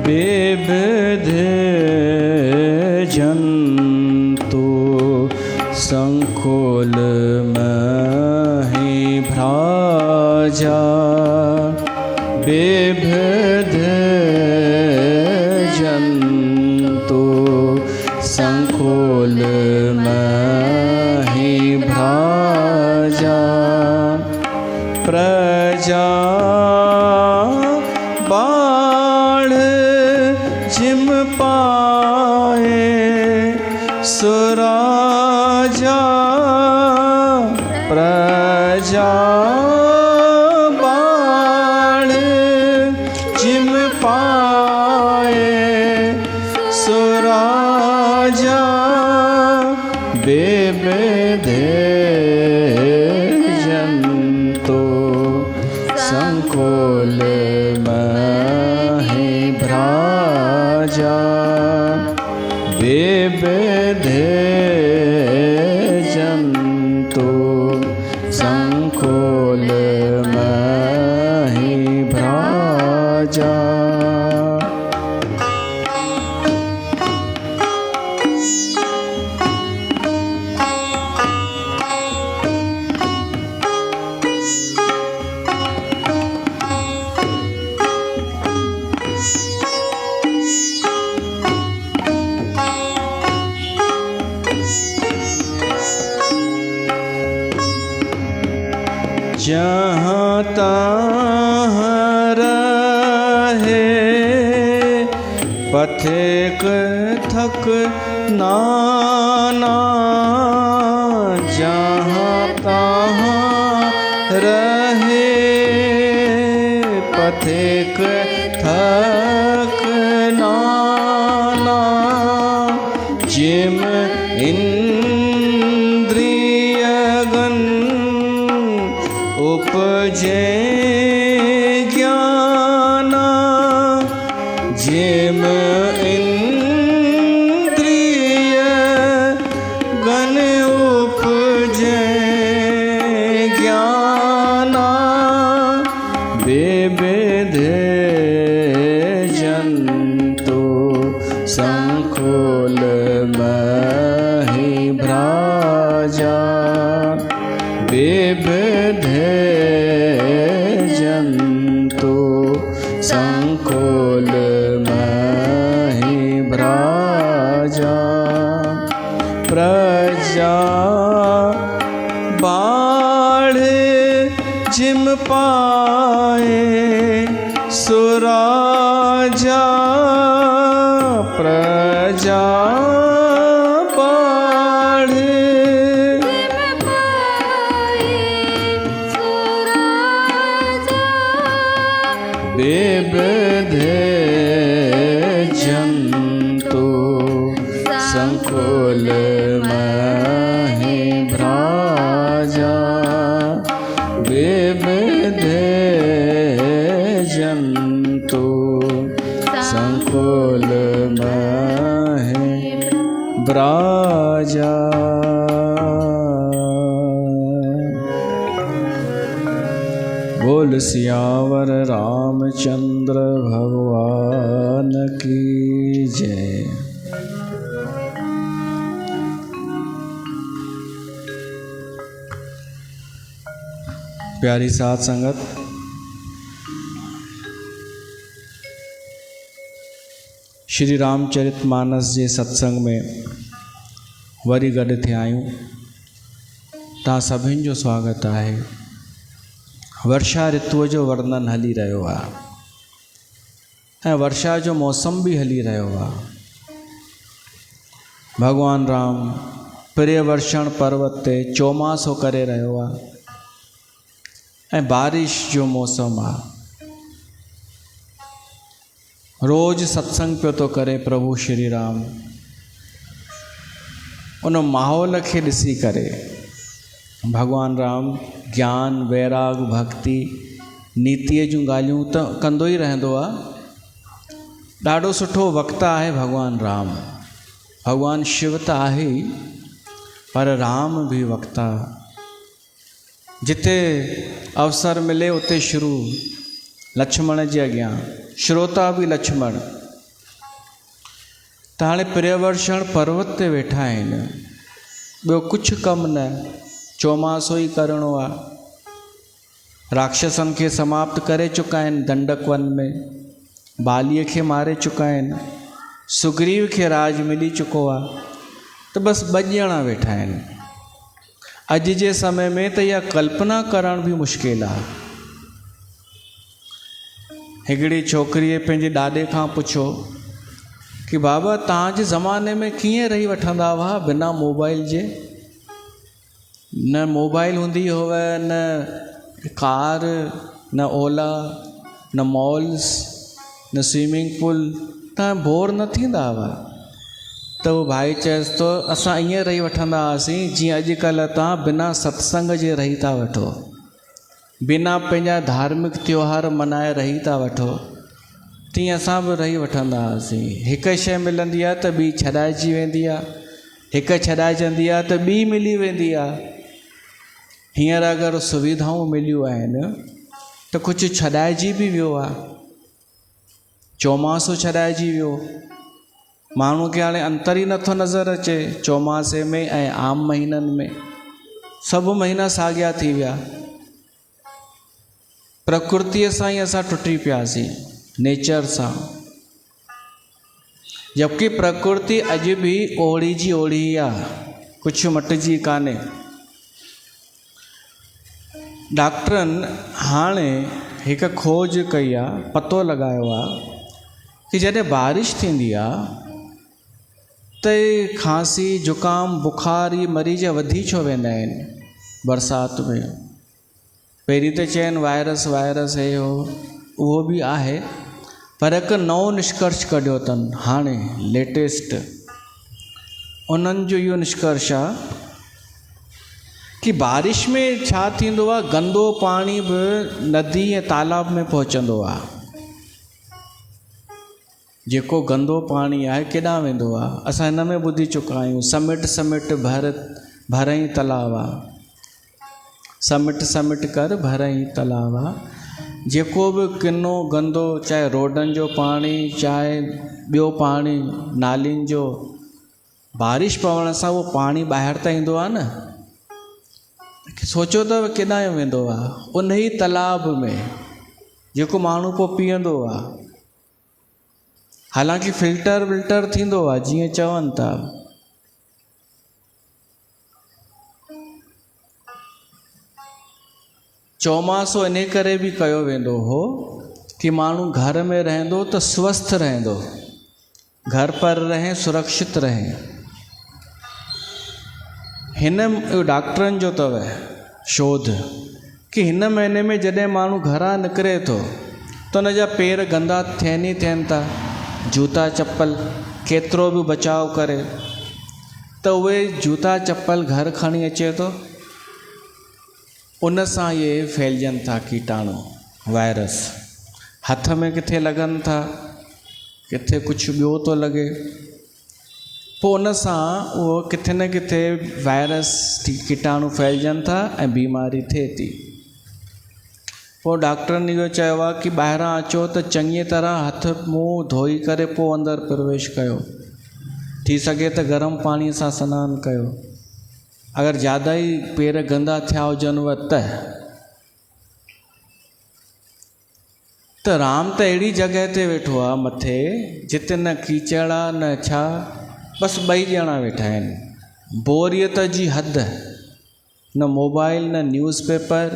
विविध जंतु संकुल महि भ्राजा। विविध जंतु संकुल महि भ्राजा। प्रजा बाढ़ जिम पाए सुराजा। प्रजा बाढ़ जिम पाए सुराजा। विविध जंतु संकुल महि भ्राजा। विविध जंतु संकुल महि भ्राजा। जहाँ तहाँ रहे पथिक थक नाना। जहाँ तहाँ रहे पथिक थक नाना। जिम इंद्रियगण उपजे ज्ञाना। जिम इंद्रिय गण उपजे ज्ञाना। विविध जंतु संकुल महि भ्राजा। विविध जंतु संकुल महि भ्राजा। प्रजा बाढ़ जिम पाए सुराजा। प्रजा बाढ़ विविध जंतु संकुल महि भ्राजा। विविध जंतु संकुल महि भ्राजा। बोल सियावर रामचंद्र भगवान की जय। प्यारी साध संगत, श्री रामचरितमानस जे सत्संग में वरी गॾु थिया आहियूं। तव्हां सभिनि जो स्वागत आहे। वर्षा ऋतुअ जो वर्णन हली रहियो आहे ऐं वर्षा जो मौसम बि हली रहियो आहे। भगवान राम प्रियवर्षण पर्वत ते चौमासो करे रहियो आहे ऐं बारिश जो मौसम आहे। रोज़ सत्संग पियो थो करे प्रभु श्री राम। उन माहौल खे ॾिसी करे भगवान राम ज्ञान वैराग भक्ति नीतीअ जूं ॻाल्हियूं त कंदो ई रहंदो आहे। ॾाढो सुठो वक्ता आहे भगवान राम। भगवान शिव त आहे ई, पर राम भी वक्ता। जिते अवसर मिले उते शुरू लक्ष्मण जे अॻियां, श्रोता भी लक्ष्मण, त हाणे पर्यवर्षण पर्वत ते वेठा आहिनि, ॿियो कुझु कमु न, चौमासो ई करिणो आहे। राक्षसनि खे समाप्त करे चुका आहिनि दंडक वन में, बालीअ खे मारे चुका आहिनि, सुग्रीव खे राज मिली चुको आहे, त बसि 2 ॼणा वेठा आहिनि। अॼु जे समय में त इहा कल्पना करण बि मुश्किल आहे। हिकिड़ी छोकिरीअ पंहिंजे ॾाॾे खां पुछो कि बाबा तव्हांजे ज़माने में कीअं रही वठंदा हुआ बिना मोबाइल जे? न मोबाइल हूंदी हुअ, न कार, न ओला, न मॉल्स, न स्विमिंग पूल, तव्हां बोर न थींदा हुआ? त उहो भाई चएसि थो असां ईअं रही वठंदा हुआसीं जीअं अॼुकल्ह तव्हां बिना सत्संग जे रही था वठो, बिना पंहिंजा धार्मिक त्योहार मल्हाए रही था वठो, तीअं असां बि रही वठंदा हुआसीं। हिकु शइ मिलंदी आहे त ॿी छॾाइजी वेंदी आहे, हिकु छॾाइजंदी आहे त ॿी मिली वेंदी आहे। हींअर अगरि सुविधाऊं मिलियूं आहिनि त कुझु छॾाइजी बि वियो आहे। चौमासो छॾाइजी वियो, माण्हू खे हाणे अंतर ई नथो नज़र अचे चौमासे में ऐं आम महीननि में, सभु महीना साॻिया थी विया। प्रकृतिअ सां ई असां टुटी पियासीं, नेचर सां, जबकि प्रकृति अॼु बि ओड़ी जी ओड़ी आहे, कुझु मटिजी कान्हे। डॉक्टरनि हाणे हिकु खोज कई आहे, पतो लॻायो आहे कि जॾहिं बारिश थींदी आहे त खांसी, जुकाम, बुखार इहे मरीज़ वधी छो वेंदा आहिनि बरसाति में? पहिरीं त चइनि वायरस हे हो, उहो बि आहे, पर हिकु नओं निष्कर्ष कढियो अथनि हाणे लेटेस्ट। उन्हनि जो इहो निष्कर्ष आहे कि बारिश में छा थींदो आहे, गंदो पाणी बि नदी ऐं तालाब में पहुचंदो आहे। जेको गंदो पाणी आहे केॾांहुं वेंदो आहे? असां हिन में ॿुधी चुका आहियूं, समिट भरई तलाव आहे, समिट कर भरई तलाव आहे। जेको बि किनो गंदो, चाहे रोडनि जो पाणी, चाहे ॿियो पाणी नालियुनि जो, बारिश पवण सां उहो पाणी ॿाहिरि त ईंदो आहे न, सोचो त केॾांहुं वेंदो आहे? उन ई तालाब में जेको माण्हू पोइ पीअंदो आहे। हालांकि फिल्टर थींदो आहे जीअं चवनि था, चौमासो इन करे बि कयो वेंदो हो कि माण्हू घर में रहंदो त स्वस्थ रहंदो, घर पर रहें, सुरक्षित रहें। हिन डॉक्टरनि जो अथव शोध कि हिन महीने में जॾहिं माण्हू घरां निकिरे थो त हुन जा पेर गंदा थियनि ई थियनि था, जूता चप्पल केतिरो बि बचाव करे त उहे जूता चप्पल घर खणी अचे थो, उन सां इहे फैलजनि था कीटाणु, वायरस। हथ में किथे लॻनि था, किथे कुझु ॿियो थो लॻे, पोइ उन सां उहो किथे न किथे वायरस कीटाणु फैलजनि था ऐं बीमारी थिए थी। पोइ डॉक्टरनि इहो चयो आहे कि ॿाहिरां अचो त चङी तरह हथ मुंहुं धोई करे पोइ अंदरि प्रवेश कयो, थी सघे त गर्म पाणीअ सां सनानु कयो। अगरि ज़्यादा ई पेर गंदा थिया हुजनिव त राम त अहिड़ी जॻह ते वेठो आहे मथे, जिते न कीचड़ आहे न छा, बसि 2 ॼणा वेठा आहिनि। बोरियत जी हद, न मोबाइल, न न्यूज़पेपर,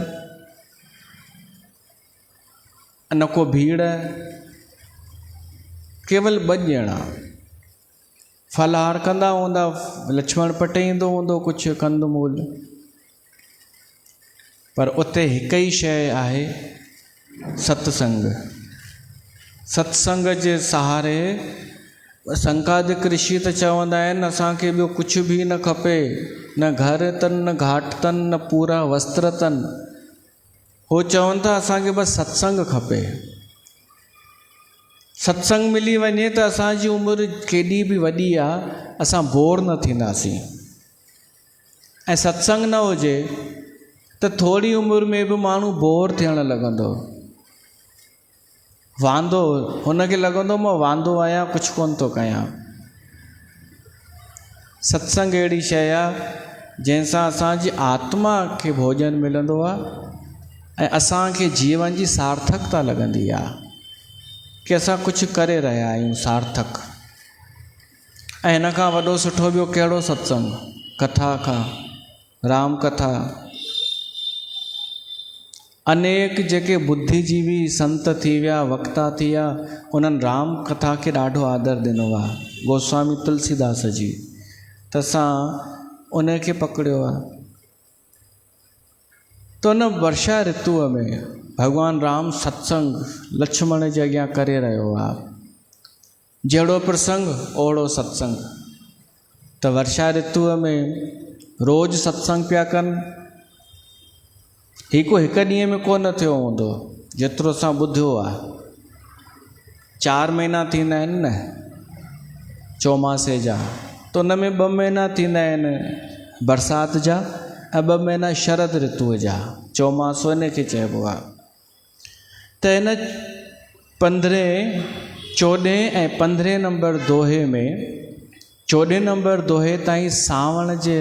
न को भीड़, केवल 2 ॼणा। फलहार कंदा हूंदा, लक्ष्मण पटेईंदो हूंदो कुझु कंद मूल, पर उते हिकु ई शइ आहे, सत्संग जे सहारे। संकादिक ऋषि त चवंदा आहिनि असांखे ॿियो कुझु बि न खपे, न घर अथनि, न घाट अथनि, न पूरा वस्त्र अथनि, हो चवनि था असांखे बसि सत्संग खपे। सत्संग मिली वञे त असांजी उमिरि केॾी बि वॾी आहे, असां बोर न थींदासीं। ऐं सत्संग न हुजे त थोरी उमिरि में बि माण्हू बोर थियणु लॻंदो, वांदो, हुनखे लॻंदो मां वांदो आहियां, कुझु कोन थो कयां। सत्संग अहिड़ी शइ आहे जंहिंसां असांजी आत्मा खे भोजन मिलंदो आहे ऐं असांखे जीवन जी सार्थकता लॻंदी आहे कि असां कुझु करे रहिया आहियूं सार्थक। ऐं हिन खां वॾो सुठो ॿियो कहिड़ो सत्संग, कथा खां, राम कथा। अनेक जेके बुद्धिजीवी संत थी विया, वक्ता थी विया, उन्हनि राम कथा खे ॾाढो आदर ॾिनो आहे। गोस्वामी तुलसीदास जी, त असां उन खे पकड़ियो आहे। त उन वर्षा ऋतुअ में भॻवानु राम सत्संग लक्ष्मण जे अॻियां करे रहियो आहे। जहिड़ो प्रसंग ओहिड़ो सत्संग। त वर्षा ऋतुअ में रोज़ सत्संग पिया कनि। हिकु ॾींहं में कोन थियो हूंदो जेतिरो असां ॿुधियो आहे। 4 महीना थींदा आहिनि न चौमासे जा, त उन में 2 महीना थींदा आहिनि बरसाति जा ऐं 2 महीना शरद ऋतुअ जा। चौमासो इन खे चइबो आहे। त हिन 15, 14 ऐं 15 नंबर दोहे में 14 नंबर दोहे ताईं सावण जे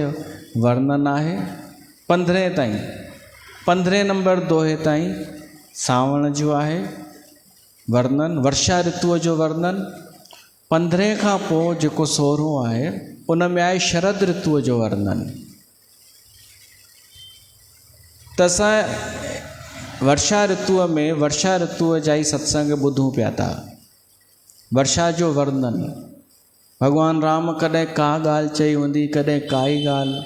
वर्णन आहे। 15 ताईं, 15 नंबर दोहे ताईं सावण जो आहे वर्णन, वर्षा ऋतुअ जो वर्णन। 15 खां पोइ जेको 16 आहे उन में आहे शरद ऋतुअ जो वर्णन। त असां वर्षा ऋतुअ में वर्षा ऋतुअ जा ई सत्संग ॿुधूं पिया था। वर्षा जो वर्णन, भॻवानु राम कॾहिं का ॻाल्हि चई हूंदी, कॾहिं काई ॻाल्हि।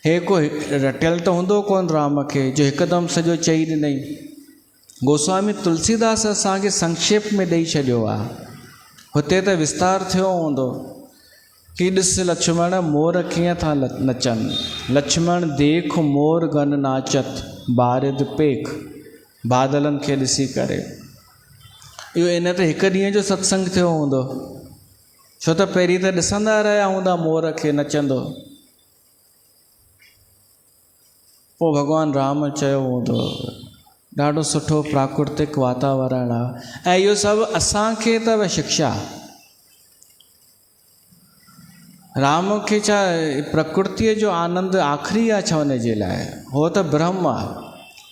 हे को रटियल त हूंदो कोन राम खे जो हिकदमि सॼो चई ॾिनई। गोस्वामी तुलसीदास असांखे संक्षेप में ॾेई छॾियो आहे। हुते त विस्तार थियो हूंदो कि ॾिस लक्ष्मण मोर कीअं था नचनि। लक्ष्मण देख मोर गन नाचत बारिद पेख, बादलनि खे ॾिसी करे। इहो इन ते हिकु ॾींहं जो सत्संग थियो हूंदो, छो त पहिरीं त ॾिसंदा रहिया हूंदा मोर खे नचंदो। पोइ भॻवानु राम चयो हूंदो ॾाढो सुठो प्राकृतिक वातावरण आहे ऐं इहो सभु असांखे अथव शिक्षा। राम खे छा प्रकृतिअ जो आनंद आख़िरी आहे छा हुन जे लाइ? हो त ब्रह्म आहे,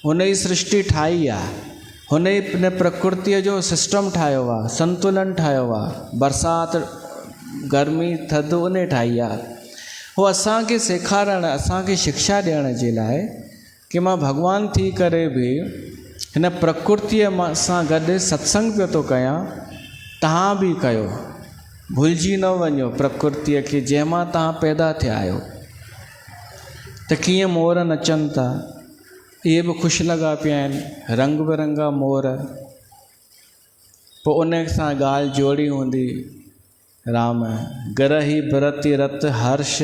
हुन जी सृष्टि ठाही आहे, हुन जी प्रकृतिअ जो सिस्टम ठाहियो आहे, संतुलन ठाहियो आहे, बरसाति गर्मी थधि उन ठाही आहे। हो असांखे सेखारणु, असांखे शिक्षा ॾियण जे लाइ कि मां भॻवान थी करे बि हिन प्रकृतिअ सां गॾु सत्संग पियो थो कयां। तव्हां बि कयो, भुलिजी न वञो प्रकृतिअ खे जंहिंमां तव्हां पैदा थिया आहियो। त कीअं मोर नचनि था, इहे बि ख़ुशि लॻा पिया आहिनि, रंग बिरंगा मोर। पोइ उन सां ॻाल्हि जोड़ी हूंदी राम गरही भरति रत हर्ष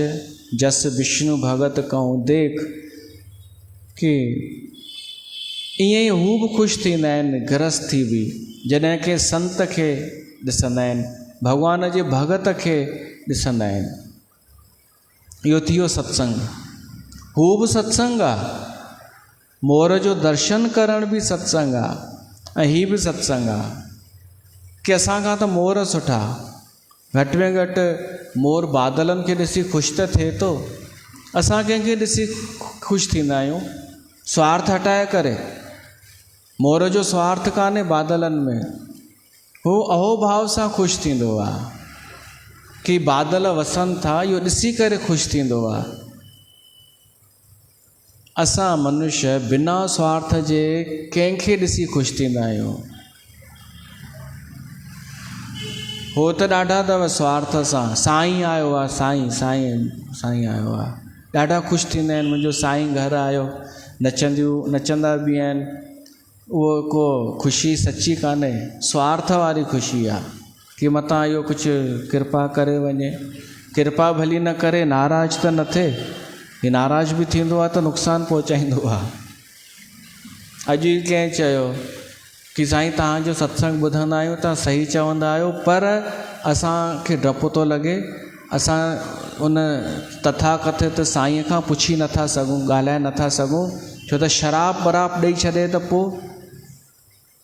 जस विष्णु भगत कहूं देख। कि ईअं ई हू बि ख़ुशि थींदा आहिनि गृहस्थी बि जॾहिं के संत खे ॾिसंदा आहिनि, भॻवान जे भगत खे ॾिसंदा आहिनि। इहो थी वियो सत्संग। हू बि सत्संग आहे, मोर जो दर्शन करण बि सत्संग आहे ऐं हीअ बि सत्संग आहे कि असांखां त मोर सुठा। घटि में घटि मोर बादलनि खे ॾिसी ख़ुशि त थिए थो। असां कंहिंखे ॾिसी ख़ुशि थींदा आहियूं स्वार्थ हटाए करे। मोर जो स्वार्थ कान्हे बादलनि में, हू अहोभाव सां ख़ुशि थींदो आहे कि बादल वसनि था, इहो ॾिसी करे ख़ुशि थींदो आहे। असां मनुष्य बिना स्वार्थ जे कंहिंखे ॾिसी ख़ुशि थींदा आहियूं। हो त ॾाढा अथव स्वार्थ सां, साईं आयो आहे, साईं आयो आहे, ॾाढा ख़ुशि थींदा आहिनि मुंहिंजो साईं घर आयो, नचंदा बि आहिनि। उहो को ख़ुशी सची कान्हे, स्वार्थ वारी ख़ुशी आहे कि मतां इहो कुझु कृपा करे वञे। कृपा भली न करे, नाराज़ त न थिए। ही नाराज़ बि थींदो आहे त नुक़सानु पहुचाईंदो आहे। अॼु ई कंहिं चयो कि साईं तव्हांजो सत्संग ॿुधंदा आहियूं, तव्हां सही चवंदा आहियो, पर असांखे डपु थो लॻे, असां उन तथाकथित साईं खां पुछी नथा सघूं, ॻाल्हाए नथा सघूं, छो त शराब बराब ॾेई छॾे त पोइ।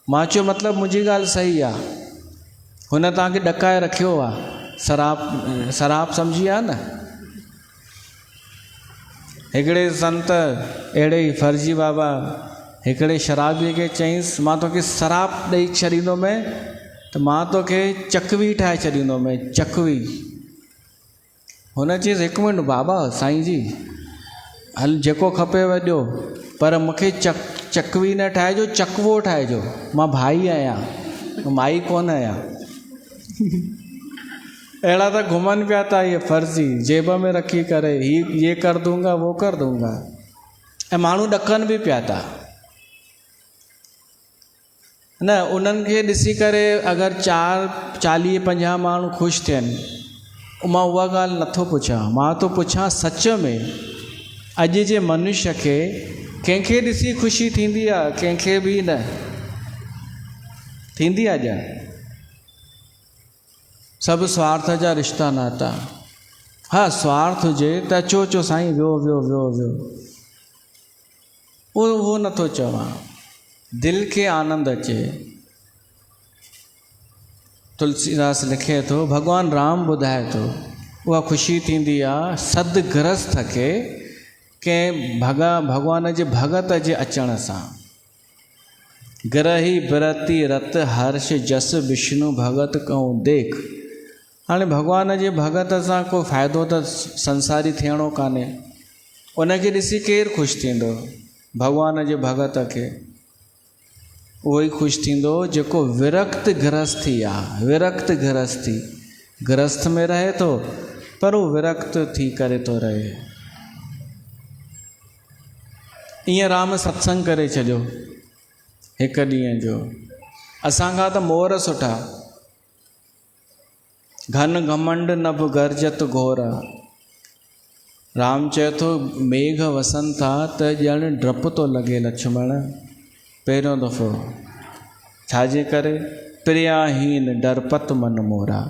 मां चयो मतिलबु मुंहिंजी ॻाल्हि सही आहे, हुन तव्हांखे ॾकाए रखियो आहे, शराब सम्झी आहे न, हिकिड़े संत अहिड़े ई फर्जी बाबा हिकिड़े शराबीअ खे चयईंसि मां तोखे शराब ॾेई छॾींदोमांइ त मां तोखे चकवी ठाहे छॾींदोमांइ चकवी। हुन चयईंसि हिकु मिंट बाबा साईं जी हल जेको खपेव ॾियो पर मूंखे चकवी न ठाहिजो चकवो ठाहिजो, मां भाई आहियां माई कोन आहियां। अहिड़ा त घुमनि पिया था इहे फर्ज़ी जेब में रखी करे ये कर दूंगा वो कर दूंगा, ऐं माण्हू ॾकनि बि पिया था न। उन्हनि खे ॾिसी करे अगरि 40-50 माण्हू ख़ुशि थियनि, मां उहा ॻाल्हि नथो पुछां, मां थो पुछां सच में अॼु जे मनुष्य खे कंहिंखे ॾिसी ख़ुशी थींदी आहे, कंहिंखे बि न थींदी आहे। ॼण सभु स्वार्थ जा रिश्ता नाता। हा स्वार्थ हुजे त अचो अचो साईं वियो वियो वियो वियो, उहो नथो चवां। दिलि खे आनंद अचे। तुलसीदास लिखे थो, भॻवानु राम ॿुधाए थो उहा ख़ुशी थींदी आहे सदगृहस्थ खे कंहिं भॻवान जे भगत जे अचण सां। ग्रही बिरती रत हर्ष जस विष्णु भगत कहूं देख। हाणे भॻवान जे भगत सां को फ़ाइदो त संसारी थियणो कान्हे, उनखे ॾिसी केरु ख़ुशि थींदो? भॻवान जे भगत खे उहो ई ख़ुशि थींदो जेको विरक्त गृहस्थी आहे। विरक्त गृहस्थी, गृहस्थ में रहे थो पर उहो विरक्त थी करे थो रहे। ईअं राम सत्संग करे छॾियो हिकु ॾींहं जो, असांखां त मोर सुठा। घन घमंड नभ गर्जत घोरा। राम चए थो मेघ वसनि था त ॼण डपु थो लॻे लक्ष्मण। पहिरियों दफ़ो छाजे करे? प्रियाहीन डरपत मन मोरा,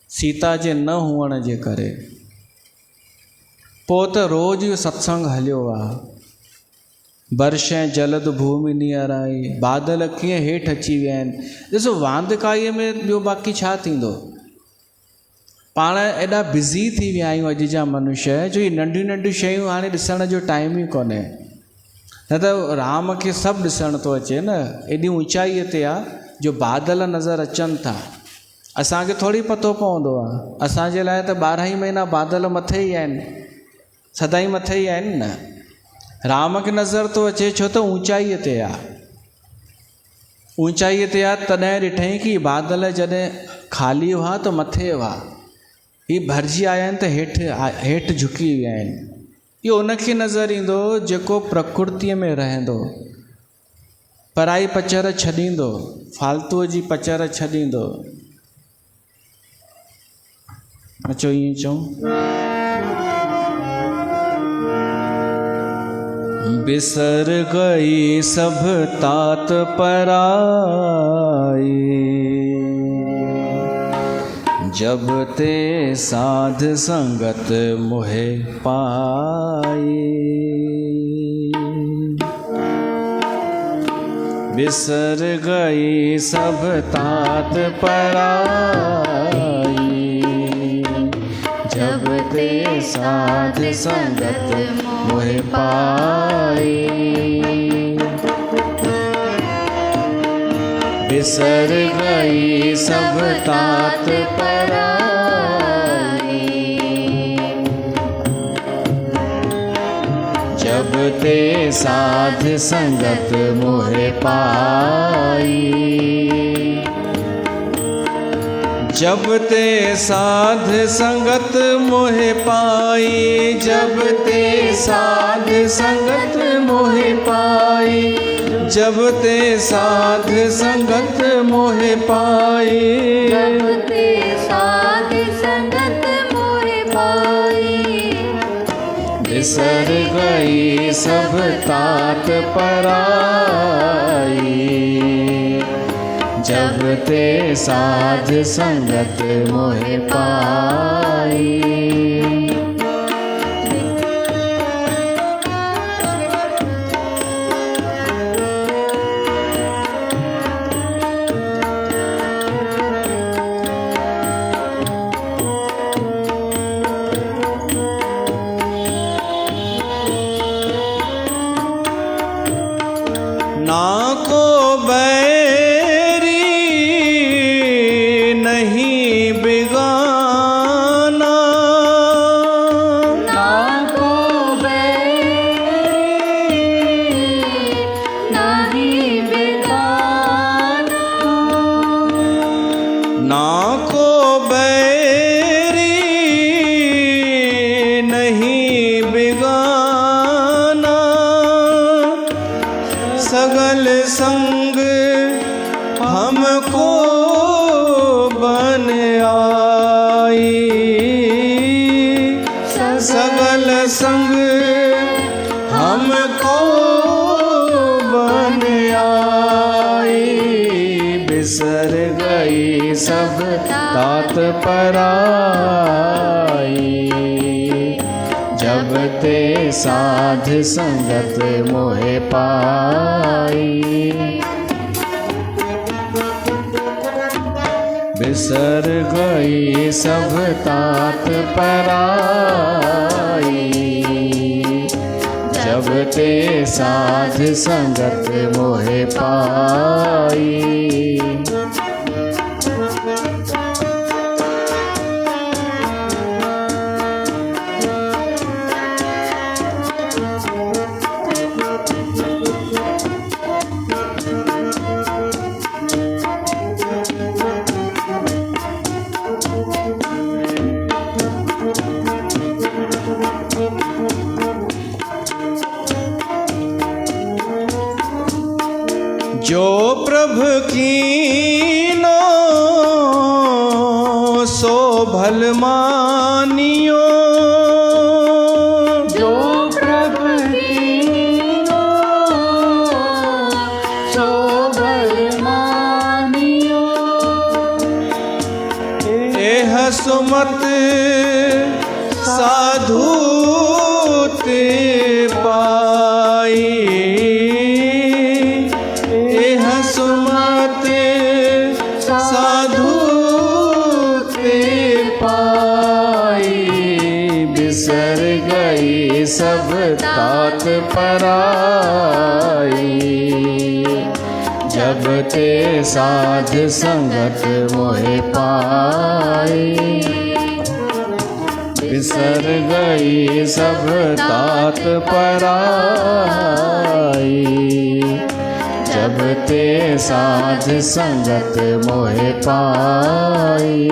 सीता जे न हुअण जे करे। पोइ त रोज़ु सत्संग हलियो आहे। बर्षें जलद भूमि नियराई, बादल कीअं हेठि अची विया आहिनि। ॾिसो वांदकाईअ में ॿियो बाक़ी छा थींदो? पाण एॾा बिज़ी थी विया आहियूं अॼु जा मनुष्य, जो इहे नंढियूं नंढियूं शयूं हाणे ॾिसण जो टाइम ई कोन्हे। न त राम खे सभु ॾिसण थो अचे न। एॾी ऊचाईअ ते आहे जो बादल नज़र अचनि था। असांखे थोरी पतो पवंदो आहे, असांजे लाइ त 12 महीना बादल मथे ई आहिनि, सदाई मथे ई आहिनि न। राम खे नज़र थो अचे छो त ऊचाईअ ते आहे। ऊचाईअ ते आहे तॾहिं ॾिठईं कि बादल जॾहिं ख़ाली हुआ त मथे हुआ, ही भरिजी आया आहिनि त हेठि झुकी विया आहिनि। इहो उनखे नज़र ईंदो जेको प्रकृतिअ में रहंदो, पराई पचर छॾींदो, फालतूअ जी पचर छॾींदो। अचो ईअं चऊं, बिसर गई सब तात पराई, जब ते साध संगत मोहे पाई। बिसर गई सब तात पराई, जब ते साध संगत मोहे पाई। बिसर गई सब तात पराई, जब ते साध संगत मोहे पाई। जब ते साध संगत मोहे पाई, जब ते साध संगत मोहे पाई, जब ते साध संगत मोहे पाई। जब ते साध संगत मोहे पाई, बिसर गई सब तात पराई, जब ते साध संगत मोहे पाई। को बैरी नहीं बिगाना, ना को बैरी नहीं बिगाना, ना को बैरी नहीं बिगाना, सगल संग हमको बन आई, सगल संग हमको बन आई, बिसर गई सब तात पराई, जब ते साध संगत मोहे पाई, बिसर गई सब तात पराई, जब ते साध संगत मोहे पाई। जो प्रभु कीनो सो भल मानियो, जो प्रभु कीनो सो भल मानियो, एह सुमत साधु ते पाई, सुमत साधु ते पाई, बिसर गई सब तात पराई, जब ते साध संगत मोहे पाई, बिसर गई सब तात पराई, जब ते साध संगत मोहे पाई।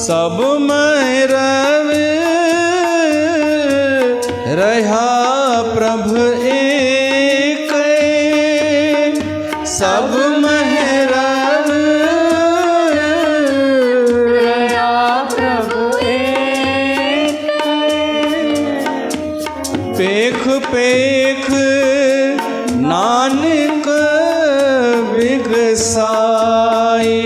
सब में रवि रहा प्रभु एक, सब में रवि रहा प्रभु एक, पेख पेख नानक बिगसाई,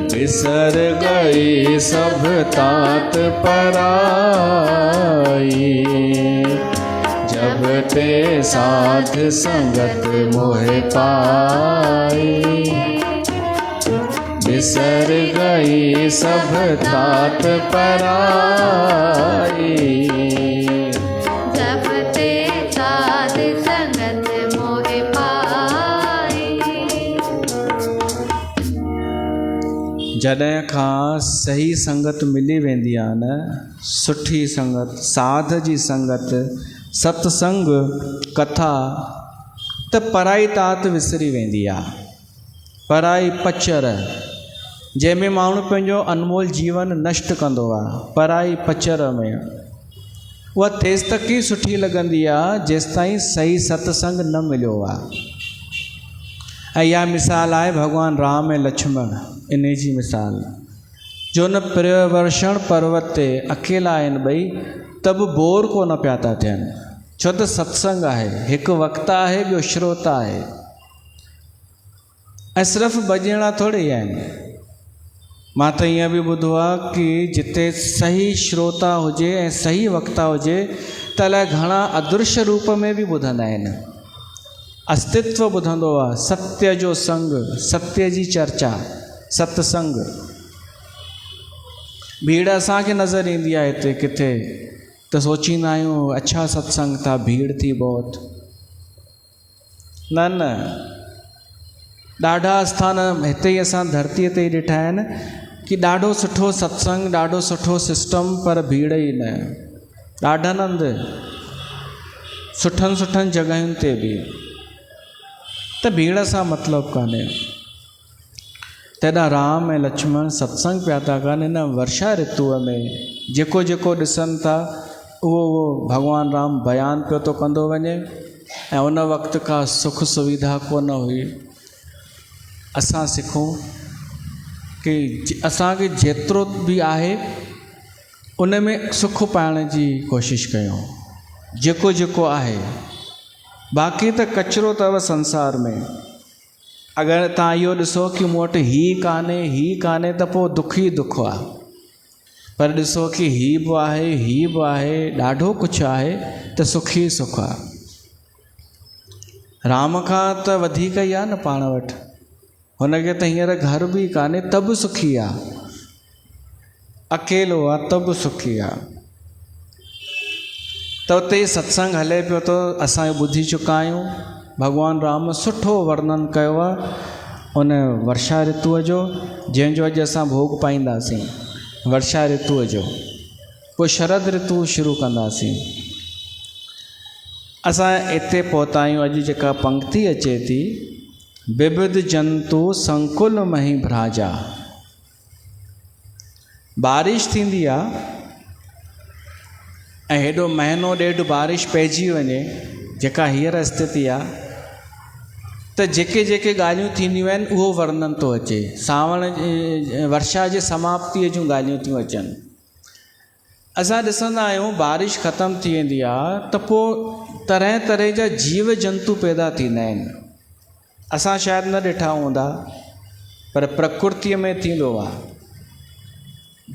बिसर गई सब तात पराई, जब ते साध संगत मोहे पाई, बिसर गई सब तात पराई, जब ते साध संगत मोहे पाई। जॾहिं खां सही संगत मिली वेंदी आहे न, सुठी संगत, साध जी संगत, सत्संग, कथा, त पराई तात विसरी वेंदी आहे। पराई पचर जंहिंमें माण्हू पंहिंजो अनमोल जीवन नष्ट कंदो आहे, पराई पचर में उहा तेसि तक ई सुठी लॻंदी आहे जेसि ताईं सही सत्संग न मिलियो आहे। ऐं इहा मिसाल आहे भॻवानु राम ऐं लक्ष्मण, इन जी मिसाल जो न पर्यवर्षण पर्वत ते अकेला आहिनि ॿई त बि बोर कोन पिया था थियनि, छो त सत्संग आहे, हिकु वक्ता आहे, ॿियो श्रोता आहे। ऐं सिर्फ़ु ॿ ॼणा थोरे ई आहिनि। मां त ईअं बि ॿुधो आहे कि जिते सही श्रोता हुजे ऐं सही वक्ता हुजे त अलाए घणा अदृश्य रूप में बि ॿुधंदा आहिनि, अस्तित्व ॿुधंदो आहे, सत्य जो संग, सत्य जी चर्चा, सत्संग। भीड़ असांखे नज़र ईंदी आहे हिते किथे त सोचींदा आहियूं अच्छा सत्संग था, भीड़ थी बहुत। न न, ॾाढा आस्थान हिते ई असां धरतीअ ते ई ॾिठा आहिनि कि ॾाढो सुठो सत्संग, ॾाढो सुठो सिस्टम, पर भीड़ ई न। ॾाढनि हंधि सुठनि सुठनि जॻहियुनि ते बि त भीड़ सां मतिलबु कान्हे। तॾहिं राम ऐं लक्ष्मण सत्संग पिया था कनि हिन वर्षा ऋतुअ में। जेको जेको ॾिसनि था उहो भॻवानु राम बयानु पियो थो कंदो वञे। ऐं उन वक़्त का सुख सुविधा कोन हुई। असां सिखूं कि असांखे जेतिरो बि आहे उन में सुख पाइण जी कोशिशि कयूं, जेको जेको आहे। बाक़ी त कचिरो अथव संसार में। अगरि तव्हां इहो ॾिसो कि मूं वटि हीउ कान्हे त पोइ दुख ई दुख आहे। पर ॾिसो कि हीउ बि आहे, ॾाढो कुझु आहे त सुख ई सुख आहे। राम खां त वधीक ई आहे न पाण वटि। हुनखे त हींअर घर बि कान्हे त बि सुखी आहे, अकेलो आहे त बि सुखी आहे। त उते सत्संग हले पियो थो, असां ॿुधी चुका आहियूं। भॻवानु राम सुठो वर्णन कयो आहे उन वर्षा ऋतुअ जो, जंहिंजो अॼु असां भोग पाईंदासीं, वर्षा ऋतुअ जो। पोइ शरद ऋतु शुरू कंदासीं। असां हिते पहुता आहियूं। अॼु जेका पंक्ति अचे थी, विविध जंतु संकुल मही भ्राजा। बारिश थींदी आहे ऐं हेॾो महीनो ॾेढ बारिश पइजी वञे, जेका हींअर स्थिति आहे, त जेके जेके ॻाल्हियूं थींदियूं आहिनि उहो वर्णन थो अचे। सावण वर्षा जे समाप्तिअ जूं ॻाल्हियूं थियूं अचनि। असां ॾिसंदा आहियूं बारिश ख़तमु थी वेंदी आहे त पोइ तरह तरह जा जीव जंतु पैदा थींदा आहिनि। असां शायदि न ॾिठा हूंदा, पर प्रकृतिअ में थींदो आहे।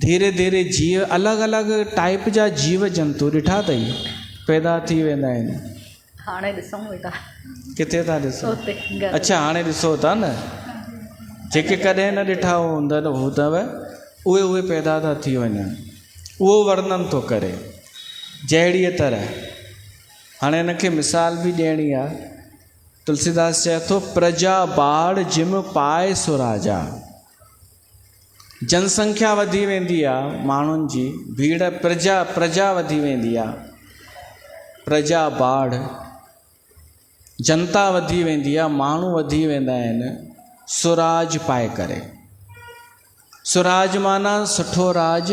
धीरे धीरे जीव, अलॻि अलॻि टाइप जा जीव जंतु ॾिठा अथई, पैदा थी वेंदा आहिनि। हाणे ॾिसूं वेठा, किथे था ॾिसो? उते। अच्छा, हाणे ॾिसो था न। जेके कॾहिं न ॾिठा हूंदव उहे पैदा था थी वञनि। उहो वर्णन थो करे जहिड़ीअ तरह। हाणे हिनखे मिसाल बि ॾियणी आहे। तुलसीदास चए थो, प्रजा बाढ़ जिम पाए सुराजा। जनसंख्या वधी वेंदी आहे माण्हुनि जी, भीड़, प्रजा वधी वेंदी आहे। प्रजा बाढ़, जनता वधी वेंदी आहे, माण्हू वधी वेंदा आहिनि सुराज पाए करे। सुराज माना सुठो राज,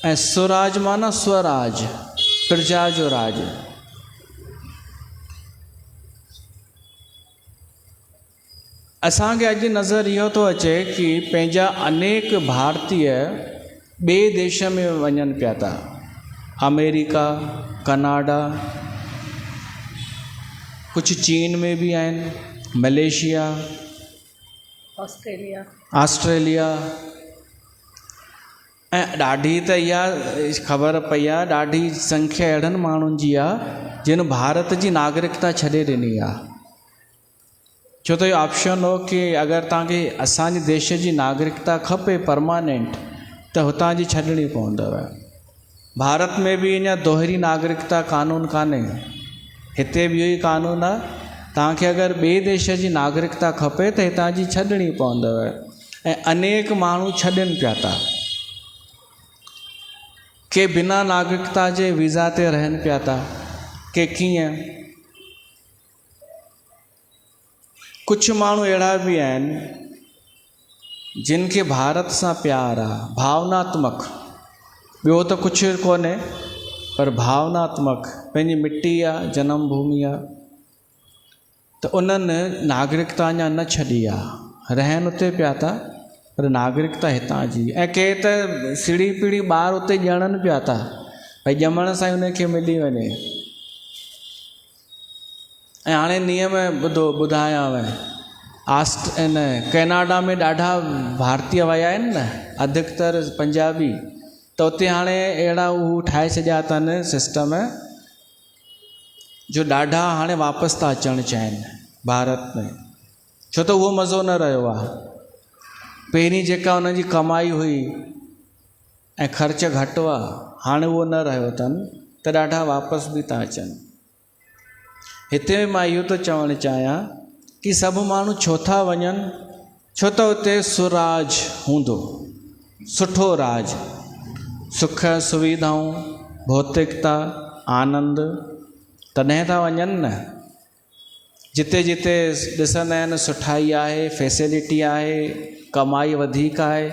ऐं सुराज माना स्वराज, प्रजा जो राज। असांखे अॼु नज़र इहो थो अचे कि पंहिंजा अनेक भारतीय ॿिए देश में वञनि पिया था। अमेरिका, कनाडा, कुझु चीन में बि आहिनि, मलेशिया, ऑस्ट्रेलिया। ऐं ॾाढी त इहा ख़बर पई आहे, ॾाढी संख्या अहिड़नि माण्हुनि जी आहे जिन भारत जी नागरिकता छॾे ॾिनी आहे। छो त इहो ऑप्शन हो कि अगरि तव्हांखे असांजे देश जी नागरिकता खपे परमानेंट, त हुतां जी छॾणी पवंदव। भारत में बि अञा दोहरी नागरिकता कानून कान्हे। हिते बि इहो ई कानून आहे, तव्हांखे अगरि ॿिए देश जी नागरिकता खपे त हितां जी छॾणी पवंदव। ऐं अनेक माण्हू छॾनि पिया था, के बिना नागरिकता जे वीज़ा ते रहनि पिया था, के कीअं। कुझु माण्हू अहिड़ा बि आहिनि जिन खे भारत सां प्यार आहे, भावनात्मक। ॿियो त कुझु कोन्हे, पर भावनात्मक, पंहिंजी मिट्टी आहे, जनम भूमि आहे। त उन्हनि नागरिकता अञा न छॾी आहे, रहनि उते पिया था, पर नागरिकता हितां जी। ऐं के त सीढ़ी पीढ़ी ॿार उते ॼणनि पिया था भई ॼमण सां ई उनखे मिली वञे। ऐं हाणे नियम ॿुधायांव, इन कैनाडा में ॾाढा भारतीय विया आहिनि न, अधिकतर पंजाबी, त उते हाणे अहिड़ा हू ठाहे छॾिया अथनि सिस्टम जो ॾाढा हाणे वापसि था अचणु चाहिनि भारत में, छो त उहो मज़ो न रहियो आहे। पहिरीं जेका उन्हनि जी कमाई हुई ऐं ख़र्च घटि हुआ, हाणे उहो न रहियो अथनि, त ॾाढा वापसि बि था अचनि। हिते मां इहो थो चवणु चाहियां कि सभु माण्हू छो था वञनि, छो त उते सुराज हूंदो, सुठो राज, सुख सुविधाऊं, भौतिकता, आनंद, तॾहिं था वञनि न। जिते जिते ॾिसंदा आहिनि सुठाई आहे, फैसिलिटी आहे, कमाई वधीक आहे,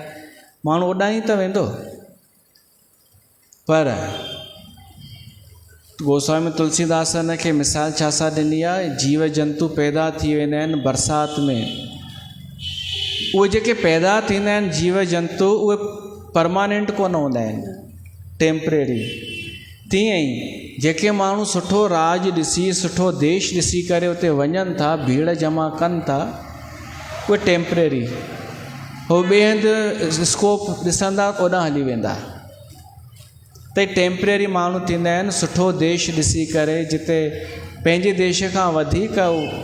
माण्हू ओॾां ई त वेंदो। पर गोस्वामी तुलसीदास हिन खे मिसाल छा सां ॾिनी आहे, जीव जंतु पैदा थी वेंदा आहिनि बरसाति में, उहे जेके पैदा थींदा आहिनि जीव जंतु, उहे परमानेंट कोन हूंदा आहिनि, टेम्परेरी। तीअं ई जेके माण्हू सुठो राज ॾिसी, सुठो देश ॾिसी करे उते वञनि था, भीड़ जमा कनि था, उहे टेम्परेरी, उहो ॿिए हंधि स्कोप ॾिसंदा ओॾां हली वेंदा। त टेम्परेरी माण्हू थींदा आहिनि, सुठो देश ॾिसी करे, जिते पंहिंजे देश खां वधीक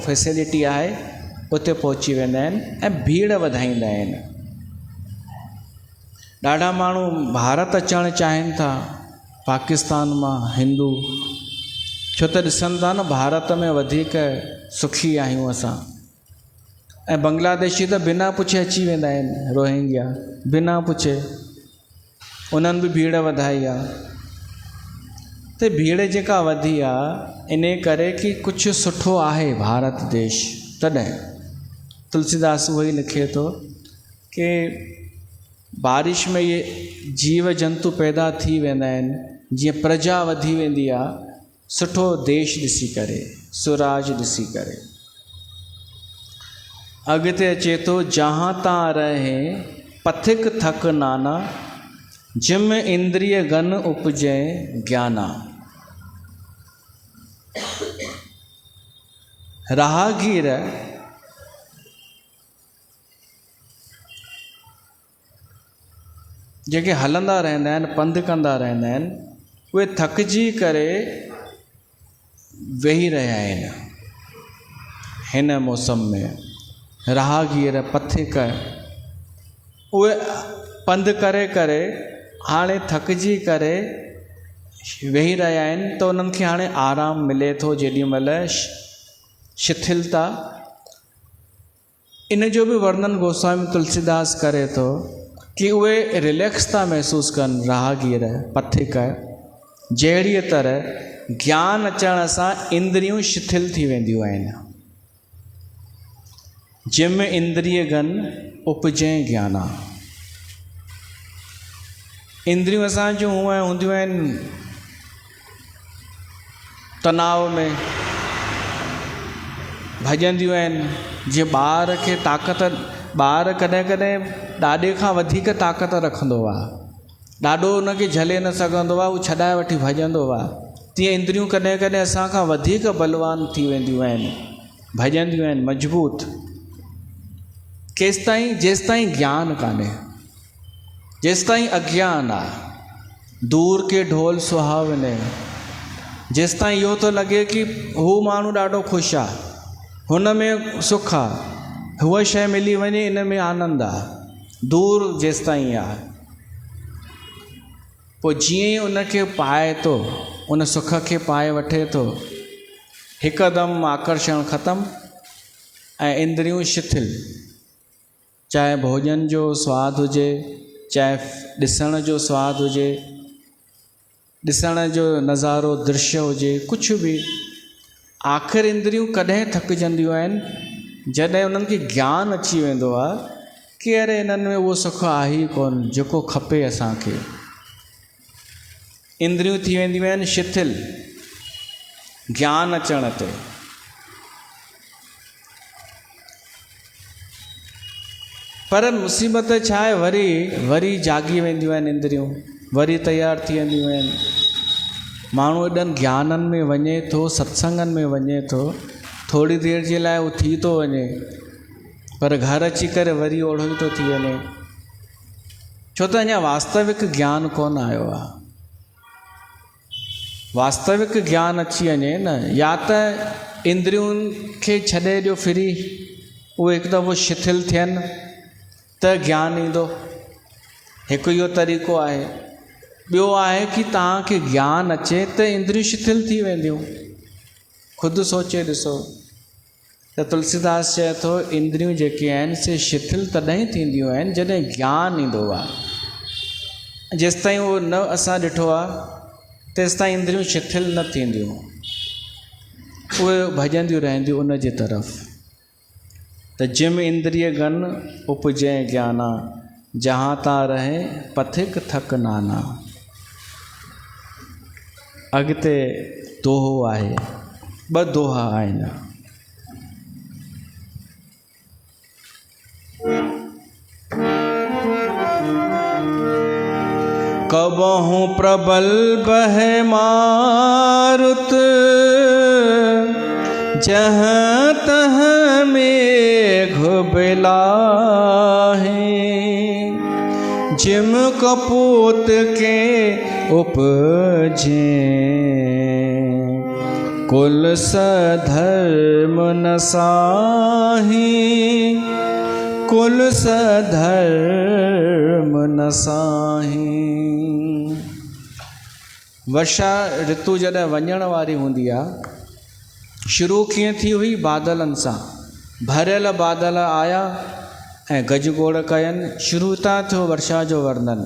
फैसिलिटी आहे, उते पहुची वेंदा आहिनि ऐं भीड़ वधाईंदा आहिनि। ॾाढा माण्हू भारत अचणु चाहिनि था, पाकिस्तान मां हिंदू, छो त ॾिसनि था न भारत में वधीक सुखी आहियूं असां। ऐं बांग्लादेशी त बिना पुछे अची वेंदा आहिनि, रोहिंग्या बिना पुछे, उन्हनि बि भीड़ वधाई आहे। त भीड़ जेका वधी आहे इन करे कि कुझु सुठो आहे भारत देश। तॾहिं तुलसीदास उहो ई लिखे थो कि बारिश में ये जीव जंतु पैदा थी वेंदा आहिनि, जीअं प्रजा वधी वेंदी आहे, सुठो देश ॾिसी करे, सुराज ॾिसी करे। अॻिते अचे थो, जहाँ तां रहे पथिक थक नाना, जिम इंद्रिय गन उपजे ज्ञाना। राहगीर जेके हलंदा रहंदा आहिनि, पंधु कंदा रहंदा आहिनि, उहे थकिजी करे वेही रहिया आहिनि हिन मौसम में। राहगीर पथिक उहे पंधु करे करे हाणे थकिजी करे वेही रहिया आहिनि, त उन्हनि खे हाणे आराम मिले थो, जेॾी महिल शिथिलता। इन जो बि वर्णन गोस्वामी तुलसीदास करे थो कि उहे रिलैक्स था महसूसु कनि, राहगीर पथिक, जहिड़ीअ तरह ज्ञान अचण सां इंद्रियूं शिथिल थी वेंदियूं आहिनि। जिम इंद्रिय गन उपजे ज्ञाना। इंद्रियूं असांजूं हूअं हूंदियूं आहिनि तनाव में, भॼंदियूं आहिनि। जीअं ॿार खे ताक़त, ॿार कॾहिं कॾहिं ॾाॾे खां वधीक ताक़त रखंदो आहे, ॾाॾो उनखे झले न सघंदो आहे, उहो छॾाए वठी भॼंदो आहे। तीअं इंद्रियूं कॾहिं कॾहिं असां खां वधीक बलवान थी वेंदियूं आहिनि, भॼंदियूं आहिनि मज़बूत। केसिताईं, जेसिताईं ज्ञान कान्हे, जेसिताईं अज्ञान आहे। दूर के ढोल सुहावने, जेसिताईं इहो थो लॻे कि हू माण्हू ॾाढो ख़ुशि आहे, हुन में सुख आहे, हूअ शइ मिली वञे इन में आनंद आहे, दूर जेसिताईं आहे। पोइ जीअं ई उनखे पाए थो, उन सुख खे पाए वठे थो, हिकदमि आकर्षण ख़तमु ऐं इंद्रियूं शिथिल। चाहे भोजन जो स्वादु हुजे, चाहे ॾिसण जो स्वादु हुजे, ॾिसण जो नज़ारो दृश्य हुजे, कुझु बि, आख़िर इंद्रियूं कॾहिं थकिजंदियूं आहिनि जॾहिं उन्हनि खे ज्ञान अची वेंदो आहे कि अरे इन्हनि में उहो सुख आहे ई कोन जेको खपे असांखे। इंद्रियूं थी वेंदियूं आहिनि शिथिल ज्ञान अचण ते। पर मुसीबत छा आहे, वरी वरी जागी वेंदियूं आहिनि इंद्रियूं, वरी तयारु थी वेंदियूं आहिनि। माण्हू एॾनि ज्ञाननि में वञे थो, सत्संगनि में वञे थो, थोरी देरि जे लाइ उहो थी थो वञे, पर घर अची करे वरी ओढ़ो ई थो थी वञे, छो त अञा वास्तविक ज्ञान कोन आयो आहे। वास्तविक ज्ञान अची वञे न, या त इंद्रियुनि खे छॾे ॾियो फ्री, उहे हिकु दफ़ो शिथिल थियनि त ज्ञान ईंदो। हिकु इहो तरीक़ो आहे। ॿियो आहे कि तव्हांखे ज्ञान अचे त इंद्रियूं शिथिल थी वेंदियूं। ख़ुदि सोचे ॾिसो त तुलसीदास चए थो, इंद्रियूं जेके आहिनि से शिथिल तॾहिं थींदियूं आहिनि जॾहिं ज्ञान ईंदो आहे। जेसिताईं उहो न असां ॾिठो आहे तेसिताईं इंद्रियूं शिथिल न थींदियूं, उहे भॼंदियूं रहंदियूं उन जे तरफ़। त जिम इंद्रिय गन उपजय ज्ञाना, जहाँ ता रहे पथिक थक नाना। अॻिते दोहो आहे, ॿ दोहा आहिनि। कबहु प्रबल बहे मारुत, जहाँ तहाँ मेघ बिलाहे। जिम कपूत के उपजे, कुल सधर्म न साही। कुल सधर्म न साही। वर्षा ऋतु जॾहिं वञण वारी हूंदी आहे, शुरू कीअं थी हुई? बादलनि सां, भरियल बादल आया ऐं गजगोड़ कयनि, शुरू तां थियो वर्षा जो वर्णन।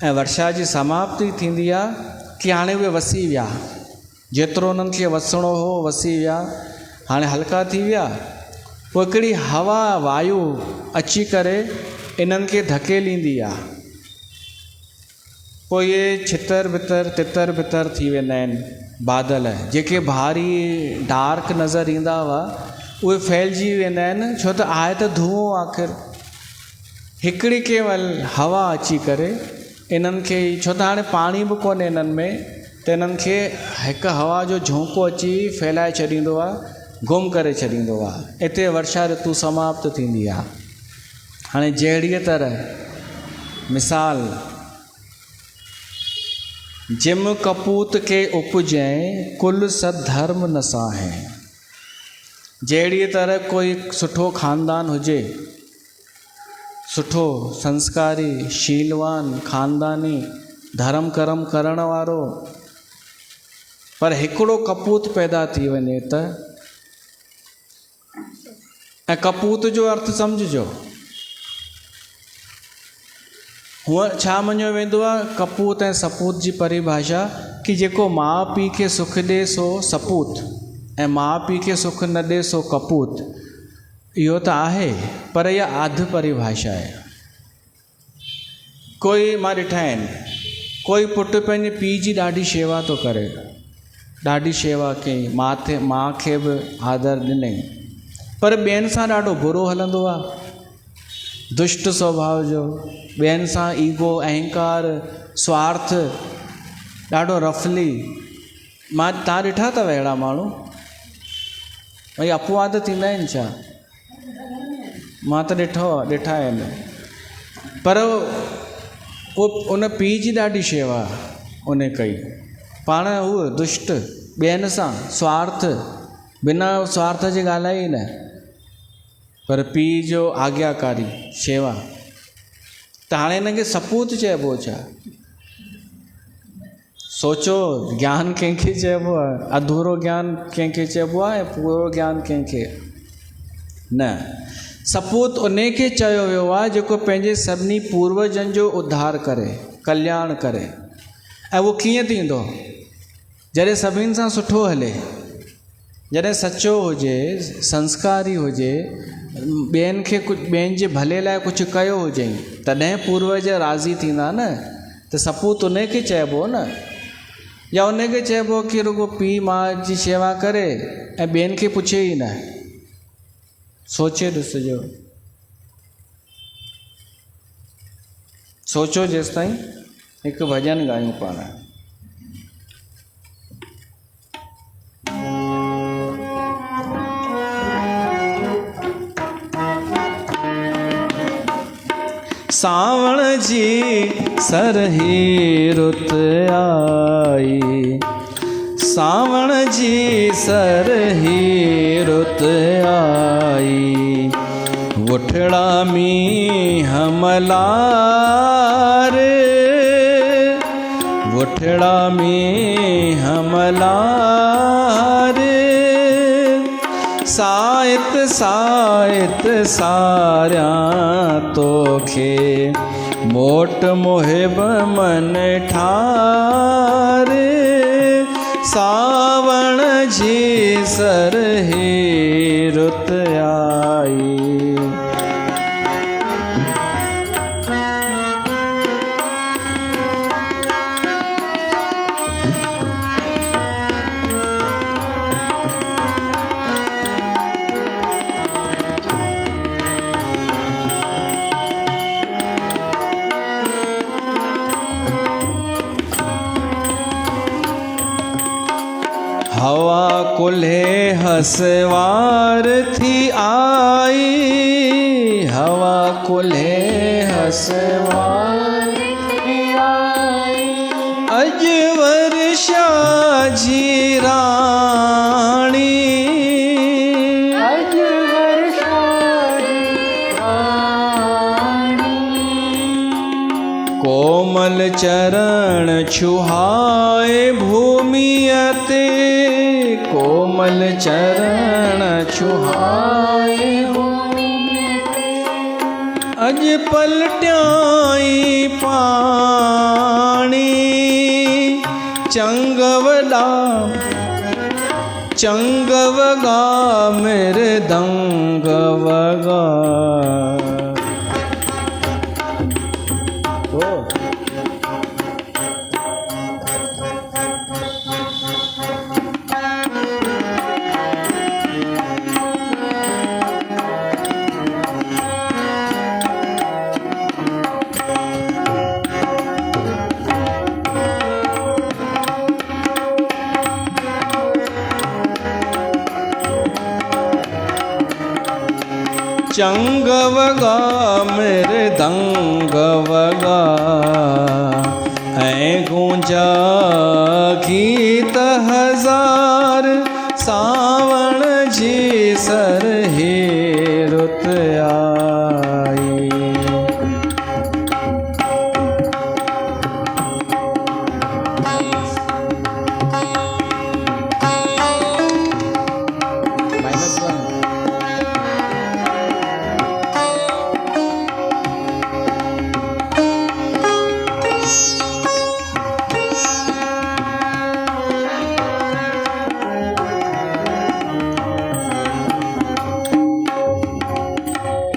ऐं वर्षा जी समाप्ति थींदी आहे कि हाणे उहे वसी विया, जेतिरो उन्हनि खे वसणो हो वसी विया, हाणे हल्का थी विया। पोइ हिकिड़ी हवा वायु अची करे इन्हनि खे धकेलींदी आहे। पोइ इहे छितर बितर तितर बितर थी वेंदा आहिनि। बादल जेके भारी डार्क नज़र ईंदा हुआ उहे फैलिजी वेंदा आहिनि, छो त आहे त धुओं आख़िर। हिकिड़ी केवल हवा अची करे इन्हनि खे, छो त हाणे पाणी बि कोन्हे इन्हनि में, त इन्हनि खे हिकु हवा जो झोंको अची फैलाए छॾींदो आहे, गुम करे छॾींदो आहे। हिते वर्षा ऋतु समाप्त थींदी आहे। हाणे जहिड़ीअ तरह मिसाल, जिम कपूत के उपजय कुल सद्धर्म न साहे। जहिड़ीअ तरह कोई सुठो ख़ानदान हुजे, सुठो संस्कारी शीलवान ख़ानदानी धर्म कर्म करण वारो, पर हिकिड़ो कपूत पैदा थी वञे त, ऐं कपूत जो अर्थ सम्झिजो, हूअं छा मञियो वेंदो आहे कपूत ऐं सपूत जी परिभाषा कि जेको माउ पीउ खे सुख ॾे सो सपूत, ऐं माउ पीउ खे सुख न ॾे सो कपूत। इहो त आहे, पर इहा अधु परिभाषा आहे। कोई मां ॾिठा आहिनि, कोई पुटु पंहिंजे पीउ जी ॾाढी शेवा थो करे, ॾाढी शेवा कई, माउ खे बि आदर ॾिनई, पर ॿियनि सां ॾाढो बुरो हलंदो आहे, दुष्ट स्वभाव जो, ॿियनि सां ईगो अहंकार स्वार्थ ॾाढो रफली। तव्हां ॾिठा अथव अहिड़ा माण्हू? भई अपवाद थींदा आहिनि छा? मां त ॾिठा आहिनि। पर उन पीउ जी ॾाढी शेवा उन कई, पाण उहो दुष्ट, ॿियनि सां स्वार्थ, बिना स्वार्थ जे ॻाल्हाए ई न, पर पीउ जो आज्ञाकारी शेवा। त हाणे हिनखे सपूत चइबो छा? सोचो, ज्ञान कंहिंखे चइबो आहे? अधूरो ज्ञान कंहिंखे चइबो आहे ऐं पूरो ज्ञान कंहिंखे न। सपूत उन खे चयो वियो आहे जेको पंहिंजे सभिनी पूर्वजनि जो उद्धार करे, कल्याण करे। ऐं उहो कीअं थींदो? जॾहिं सभिनि सां सुठो हले, जॾहिं सचो हुजे, संस्कारी हुजे, ॿियनि खे ॿियनि जे भले लाइ कुझु कयो हुजे, तॾहिं पूर्वज राज़ी थींदा न। त सपूत उन खे चइबो न, या उन खे चइबो कि रुगो पीउ माउ जी शेवा करे ऐं ॿियनि खे पुछे ई न। सोचे ॾिसिजो। सोचो जेसि ताईं हिकु भॼन ॻायूं पाण। सावण जी सरही रुत आई, सावण जी सरही रुत आई, वठड़ा मींह मलार, वठड़ा मींह मलार, साइत साइत सारियां तोखे मोट मुहिब मन ठार, सावण जी सरही रुत आई। हवा कुल्हे हसवार थी आई, हवा कुल्हे हसवार थी आई, अज वर्षा जी राणी, अज वर्षा जी राणी, कोमल चरण छुहाए भूमिया ते, कोमल चरण छुहाए भूमिया ते, अज पलट्याई पानी, चंगवला चंगवगा मेरे दंगवगा। चंगवगा मेरे दंगवगा, ऐ गूंजा गीत हजार, सावण जी सरही रुत आई।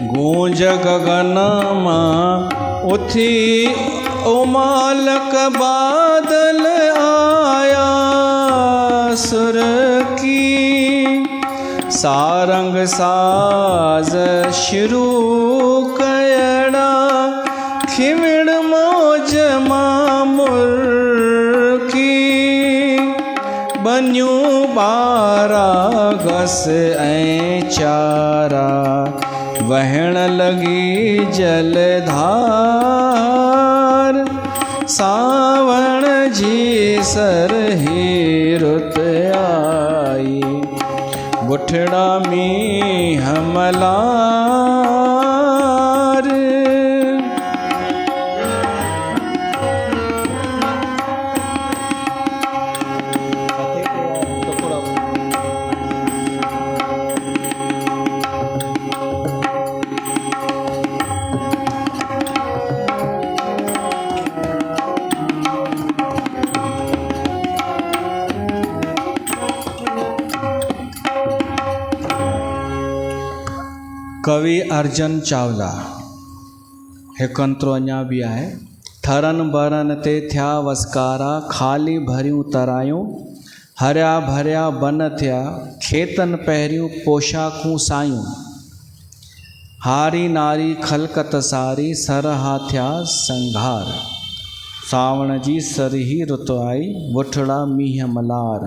गूंज गगनमा उथी उमालक बादल आया, सुर की सारंग साज शुरू कयड़ा, खिमिड़ मौज मामुर की, बन्यूं बारा गस ऐं चारा, वहण लगी जलधार, सावण जी सरही रुत आई, बुठड़ा मींह मलार। कवि अर्जन चावला हिकु अंतरो अञा बि आहे। थरन बरन ते थिया वसकारा, खाली भरियूं तरायूं, हरिया भरिया बन थिया, खेतन पहिरियूं पोशाकूं सायूं। हारी नारी खलकत सारी सर हाथ्या संघार। सावण जी सरही रुत आई वुठड़ा मींह मलार।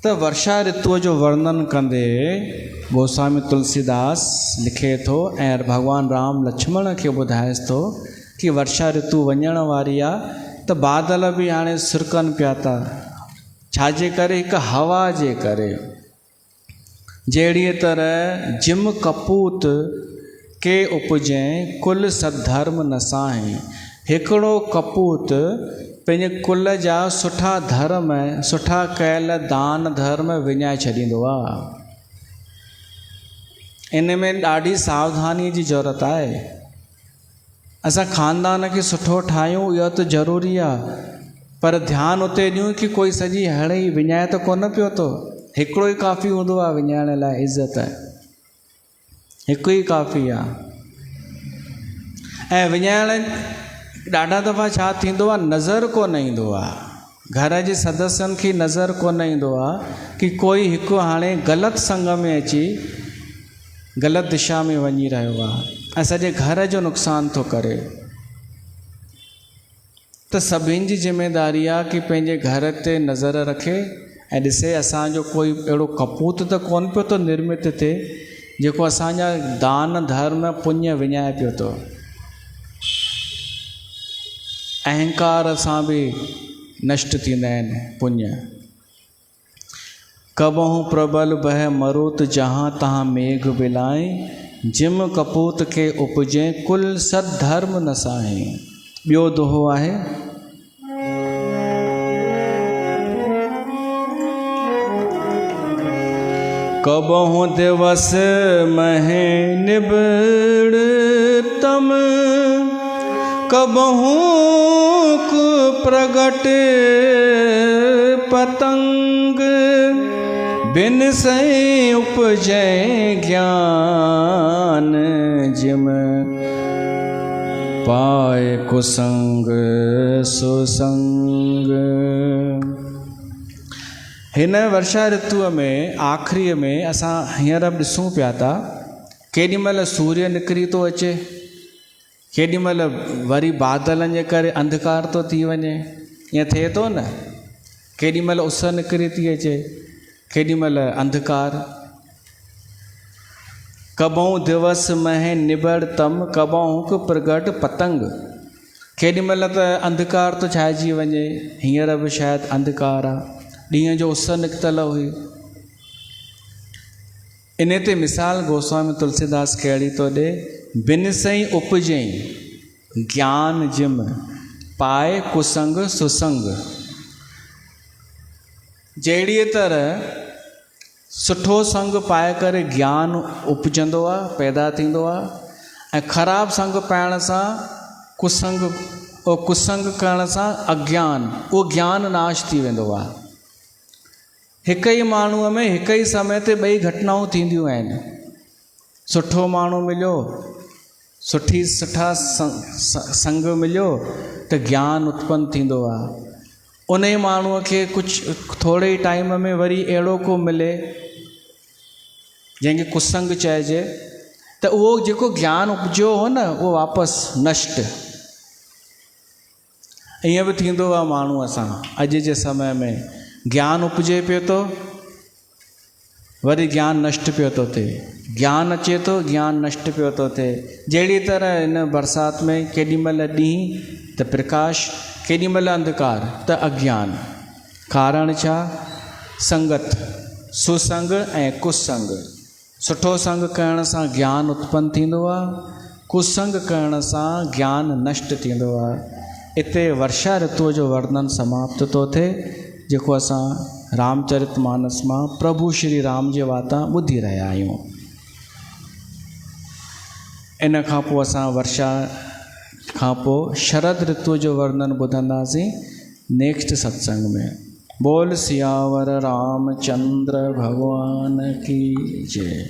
त वर्षा ऋतुअ जो वर्णन कंदे गोस्वामी तुलसीदास लिखे थो ऐं भगवान राम लक्ष्मण खे ॿुधाएसि थो कि वर्षा ऋतु वञण वारी आहे त बादल बि हाणे सुरकनि पिया था। छाजे करे? हिकु हवा जे करे। जहिड़ीअ तरह जिम कपूत के उपजैं कुल सद्धर्म न साहें। हिकिड़ो कपूत पंहिंजे कुल जा सुठा धर्म सुठा कयल दान धर्म विञाए छॾींदो आहे। इन में ॾाढी सावधानीअ जी ज़रूरत आहे। असां ख़ानदान खे सुठो ठाहियूं इहो त ज़रूरी आहे, पर ध्यानु उते ॾियूं कि कोई सॼी हड़ ई विञाए त कोन पियो थो। हिकिड़ो ई काफ़ी हूंदो आहे विञाइण लाइ। इज़त हिकु ई काफ़ी आहे। ऐं विञाइण ॾाढा दफ़ा छा थींदो आहे, नज़र कोन ईंदो आहे। घर जे सदस्यनि खे नज़र कोन ईंदो आहे कि कोई हिकु हाणे ग़लति संग में अची ग़लति दिशा में वञी रहियो आहे ऐं सॼे घर जो नुक़सानु थो करे। त सभिनि जी ज़िमेदारी आहे कि पंहिंजे घर ते नज़र रखे ऐं ॾिसे असांजो कोई अहिड़ो कपूत त कोन पियो थो निर्मित थिए जेको असांजा दान धर्म पुण्य विञाए पियो थो। अहंकार सां बि नष्ट थींदा आहिनि पुण्य। कबहूं प्रबल बह मरुत जहाँ तहाँ मेघ बिलाए। जिम कपूत के उपजे कुल सद्धर्म न साहें। ॿियो दोहो आहे, कबहूं दिवस महे निबड़ तम। कबहूं प्रगट पतंग। बिन सई उपजै ज्ञान जिम पाए कुसंग सुसंग। हिन वर्षा ऋतुअ में आख़िरीअ में असां हींअर बि ॾिसूं पिया था केॾी महिल सूर्य निकिरी थो अचे, केॾी महिल वरी बादलनि जे करे अंधकार थो थी वञे। ईअं थिए थो न, केॾी महिल उस निकिरी थी अचे, केॾी महिल अंधकार। कबहूं दिवस महे निबड़ तम। कबहूं प्रगट पतंग। केॾी महिल त अंधकार थो छाइजी वञे। हींअर बि शायदि अंधकार आहे, ॾींहं जो उस निकितल हुई। इन ते मिसाल गोस्वामी तुलसीदास कहिड़ी थो ॾे, बिन सई उपजई ज्ञान जिम पाए कुसंग सुसंग। जहिड़ीअ तरह सुठो संग पाए करे ज्ञान उपजंदो आहे, पैदा थींदो आहे, ऐं ख़राबु संग पाइण सां कुसंग, कुसंग करण सां अज्ञान, उहो ज्ञान नाश थी वेंदो आहे। हिक ई माण्हूअ में हिक ई समय ते ॿई घटनाऊं थींदियूं आहिनि। सुठो माण्हू मिलियो, सुठा संग मिलियो त ज्ञान उत्पन्न थींदो आहे। उन ई माण्हूअ खे कुझु थोरे ई टाइम में वरी अहिड़ो को मिले जंहिंखे कुसंग चइजे, त उहो जेको ज्ञान उपजियो हो न उहो वापसि नष्ट। ईअं बि थींदो आहे माण्हूअ सां। अॼु जे समय में ज्ञान उपजे पियो थो, वरी ज्ञान नष्ट पियो थो थिए। ज्ञान अचे थो, ज्ञान नष्ट पियो थो थिए। जहिड़ी तरह हिन बरसाति में केॾी महिल ॾींहुं त प्रकाश, केॾी महिल अंधकार त अज्ञान। कारण छा? संगत, सुसंग ऐं कुसंग। सुठो संग करण सां ज्ञान उत्पन्न थींदो आहे, कुसंग करण सां ज्ञान नष्ट थींदो आहे। इते वर्षा ऋतुअ जो वर्णन समाप्त थो थिए, जेको असां रामचरितमानस मां प्रभु श्री राम जे वाता ॿुधी रहिया आहियूं। इन खां पोइ असां वर्षा खां पोइ शरद ऋतुअ जो वर्णन ॿुधंदासीं नेक्स्ट सत्संग में। बोल सियावर रामचंद्र भगवान की जय।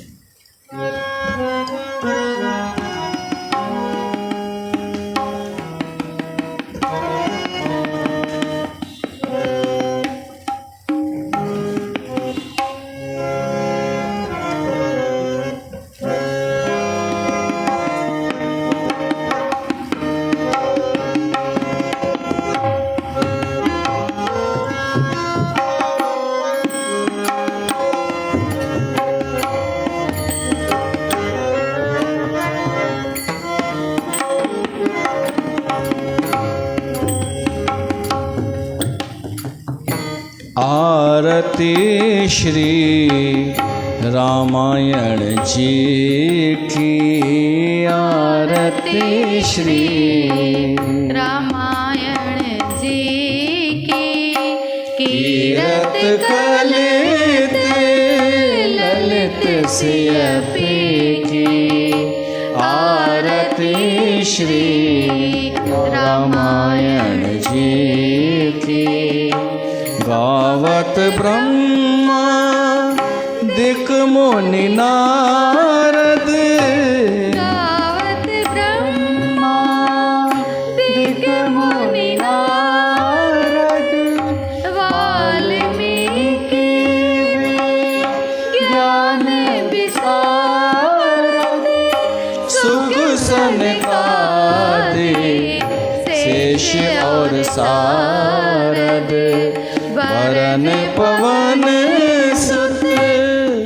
आरती श्री रामायण जी की, आरती श्री रामायण जी की। कीरत कलित ललित सियपी की, आरती श्री रामायण जी की। गावत ब्रह्मा दिक मुनि नारद, गावत ब्रह्मा दिक मुनि नारद। वाल्मीकि ज्ञान विशारद। सुख सनकादि शेष और सारद। वरन पवन सुत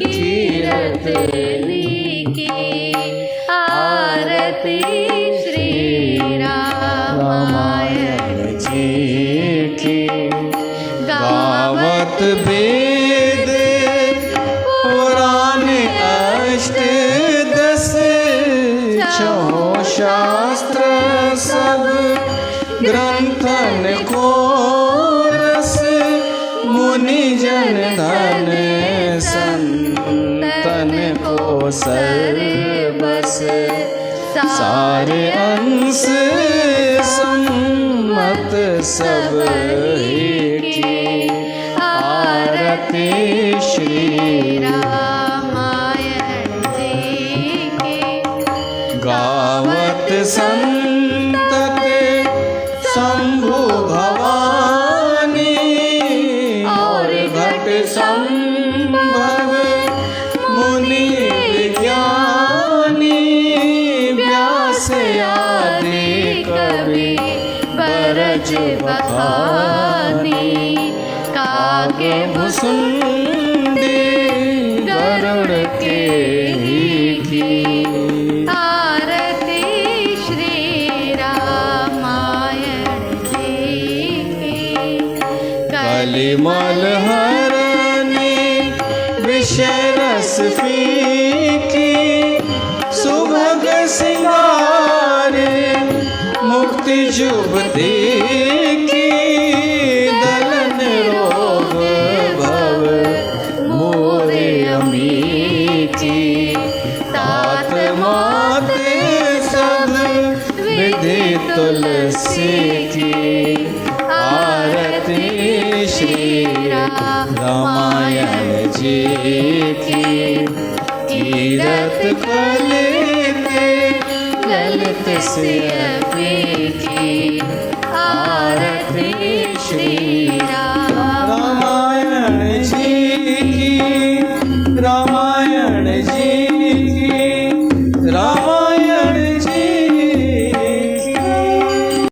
कीरत की। आरती श्री रामायण जी की। गावत वेद पुराण अष्ट दस, छहों शास्त्र सब ग्रंथन को रस। मुनि जन धन संतन को सर्वस। सारे अंश सम्मत सब की, आरती श्री रामायण जी की। गावत संतति शंभु भवानी, और घट संभव मुनि विज्ञानी। व्यास आदि कवि बरज बखानी। कागे भुसुंडी गरुड़ के की, आरती श्री रामायण जी की। कलिमल हरनी विषय रस फीकी। सुभग सिंगारे मुक्ति जुबती की। दलन रोग भव मोरे अमीती। तात माते सब विधि तुलसी की, आरती श्री रामायण जी की। कीरत कलित ललित सियपी की,